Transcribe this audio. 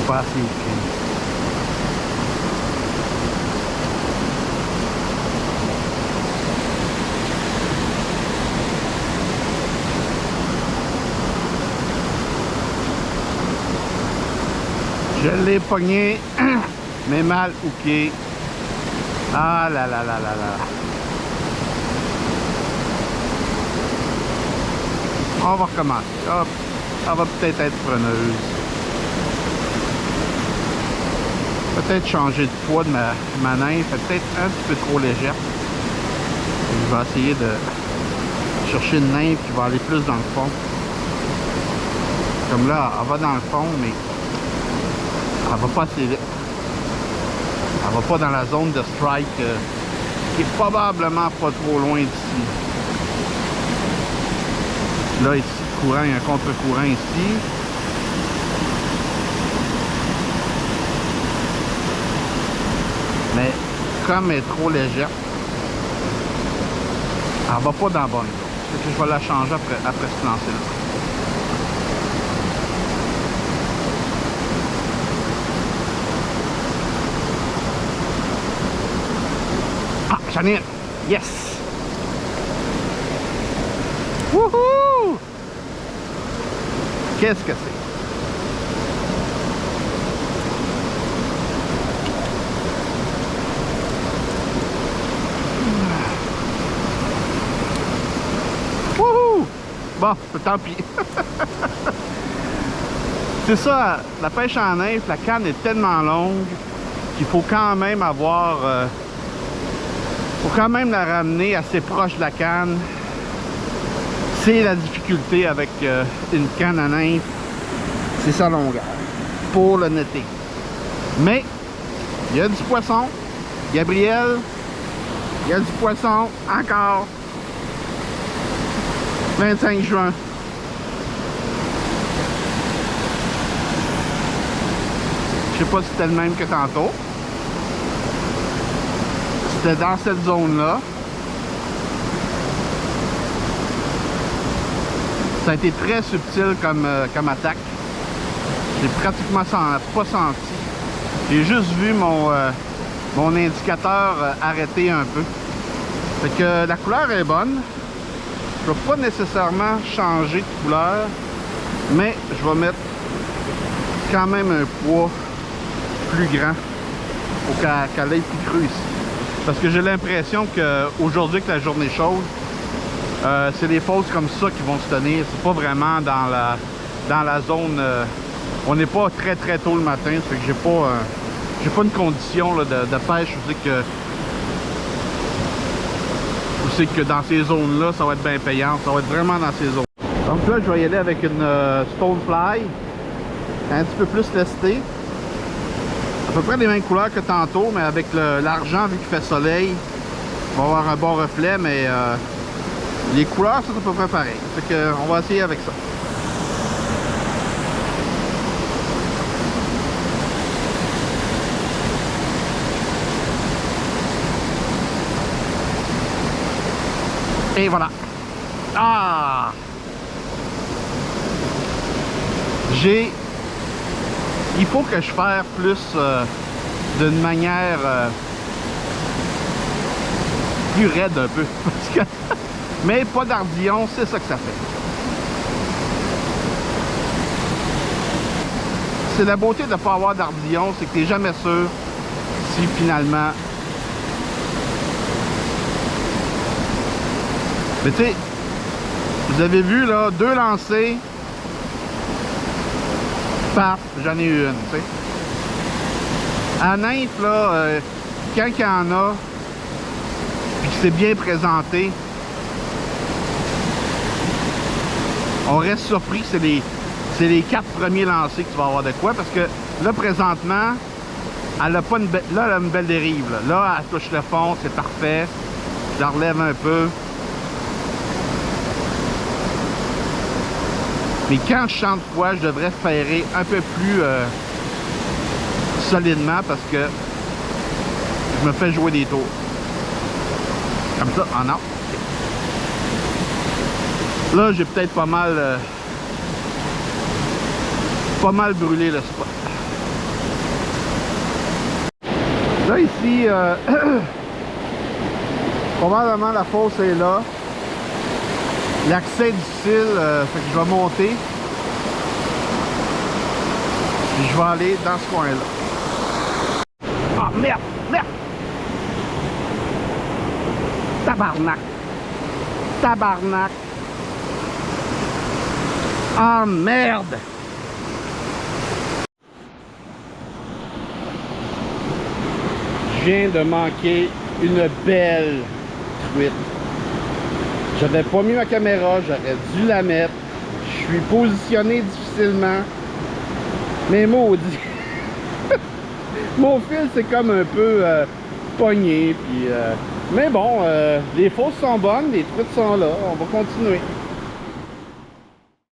Pas assez épais. Je l'ai pogné, mais mal hooké. Ah là là là là là. On va recommencer. Hop, ça va peut-être être preneuse. Peut-être changer de poids de ma nymphe. Peut-être un petit peu trop légère. Je vais essayer de chercher une nymphe qui va aller plus dans le fond. Comme là, elle va dans le fond, mais elle va pas assez vite. Elle va pas dans la zone de strike qui est probablement pas trop loin d'ici. Là, ici, courant, il y a un contre-courant ici. Mais comme elle est trop légère, elle va pas dans la bonne zone. Fait que je vais la changer après ce lancer-là. Ah, j'en ai une! Yes! Wouhou! Qu'est-ce que c'est? Wouhou! Bon, tant pis. C'est ça, la pêche en nymphe, la canne est tellement longue qu'il faut quand même avoir... faut quand même la ramener assez proche de la canne. C'est la difficulté avec une canne à nymphe, c'est sa longueur pour le netter. Mais il y a du poisson. Gabriel, il y a du poisson encore. 25 juin. Je sais pas si c'était le même que tantôt. C'était dans cette zone-là. Ça a été très subtil comme attaque. J'ai pratiquement pas senti. J'ai juste vu mon indicateur arrêter un peu. Fait que la couleur est bonne. Je ne vais pas nécessairement changer de couleur, mais je vais mettre quand même un poids plus grand pour qu'elle aille plus creux ici. Parce que j'ai l'impression qu'aujourd'hui que la journée est chaude, c'est des fausses comme ça qui vont se tenir. C'est pas vraiment dans la zone. On n'est pas très tôt le matin. Ça fait que j'ai pas une condition là, de pêche. Je sais que dans ces zones-là, ça va être bien payant. Ça va être vraiment dans ces zones. Donc là, je vais y aller avec une Stonefly. Un petit peu plus lestée. À peu près les mêmes couleurs que tantôt, mais avec l'argent, vu qu'il fait soleil, on va avoir un bon reflet, mais les couleurs, c'est à peu près pareil. Fait que on va essayer avec ça. Et voilà. Ah! Il faut que je fasse plus d'une manière plus raide un peu. Parce que mais pas d'ardillon, c'est ça que ça fait. C'est la beauté de ne pas avoir d'ardillon, c'est que tu n'es jamais sûr si finalement... Mais tu sais, vous avez vu là, 2 lancers, paf, j'en ai eu une, tu sais. À nymphe, là, quand il y en a, puis que c'est bien présenté, on reste surpris que c'est les 4 premiers lancers que tu vas avoir de quoi, parce que là, présentement, elle a pas une là, elle a une belle dérive. Là, elle touche le fond, c'est parfait. Je la relève un peu. Mais quand je chante quoi, je devrais ferrer un peu plus solidement parce que je me fais jouer des tours. Comme ça, en or. Là, j'ai peut-être pas mal brûlé le spot. Là, ici, probablement la fosse est là. L'accès est difficile, fait que je vais monter. Puis je vais aller dans ce coin-là. Ah, merde! Merde! Tabarnak! Tabarnak! Ah, merde! Je viens de manquer une belle truite. J'avais pas mis ma caméra, j'aurais dû la mettre. Je suis positionné difficilement. Mais maudit. Mon fil c'est comme un peu pogné. Puis, mais bon, les fosses sont bonnes, les truites sont là. On va continuer.